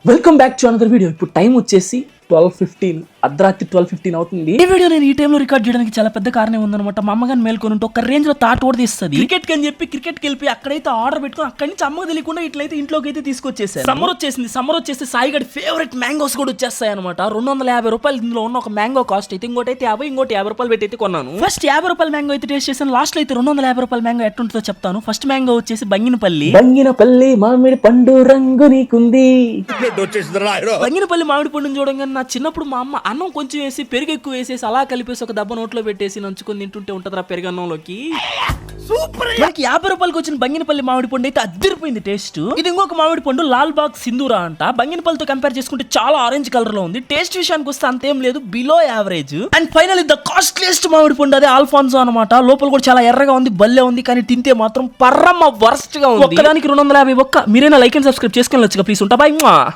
Welcome back to another video. ఇప్పుడు time వచ్చేసి 12:15 అర్ధరాత్రి 12:15 అవుతుంది. ఈ వీడియో నేను ఈ టైంలో రికార్డ్ చేయడానికి చాలా పెద్ద కారణం ఉందన్నమాట. మా అమ్మగారిని మేల్కొని ఉంటే ఒక రేంజ్ లో తాట కూడా తీస్తుంది. క్రికెట్ అని చెప్పి క్రికెట్కి వెళ్ళి అక్కడైతే ఆర్డర్ పెట్టుకుని అక్కడి నుంచి అమ్మకు తెలియకుండా ఇట్లయితే ఇంట్లోకి అయితే తీసుకొచ్చేసాను. సమ్మర్ వచ్చేసి సాయిగడ్ ఫేవరెట్ మ్యాంగోస్ కూడా వచ్చేస్తాయి అనమాట. 250 రూపాయలు ఇందులో ఉన్న ఒక మ్యాంగో కాస్ట్ అయితే, ఇంకోటి అయితే 50, ఇంకోటి 50 రూపాయలు పెట్టి అయితే కొన్నాను. ఫస్ట్ 50 రూపాయల మ్యాంగో అయితే టేస్ట్ చేశాను. లాస్ట్ లో అయితే 250 రూపాయల మ్యాంగో ఎట్టుంటుందో చెప్తాను. ఫస్ట్ మ్యాంగో వచ్చేసి బంగినపల్లి మామిడి పండు రంగు నీకుంది. బంగినపల్లి మామిడి పండుని చూడంగానే నా చిన్నప్పుడు మా అమ్మ అన్నం కొంచెం వేసి పెరుగు ఎక్కువ వేసేసి అలా కలిపేసి ఒక దెబ్బ నోట్లో పెట్టేసి నంచుకొని తింటుంటే ఉంటదిరా పెరుగన్నంలోకి. సూపర్. మనకి 50 రూపాయలకి వచ్చిన బంగినపల్లి మామిడి పండు అయితే అద్దరిపోయింది టేస్ట్. ఇది ఇంకొక మామిడి పండు లాల్ బాగ్ సింధూరా అంట. బంగినపల్లితో కంపేర్ చేసుకుంటే చాలా ఆరెంజ్ కలర్ లో ఉంది. టేస్ట్ విషయానికి వస్తే అంతేం లేదు, below average. And final the costliest మామిడి పండు అదే ఆల్ఫాన్సో అనమాట. లోపల కూడా చాలా ఎర్రగా ఉంది, బల్లే ఉంది, కానీ తింటే మాత్రం పర్రమ్మ వర్స్ట్ గా ఉంది. ఒక్కదానికి 250 ఒక్క. మీరైనా లైక్ అండ్ సబ్స్క్రైబ్ చేసుకెళ్ళొచ్చుగా ప్లీజ్. ఉంటా బాయ్.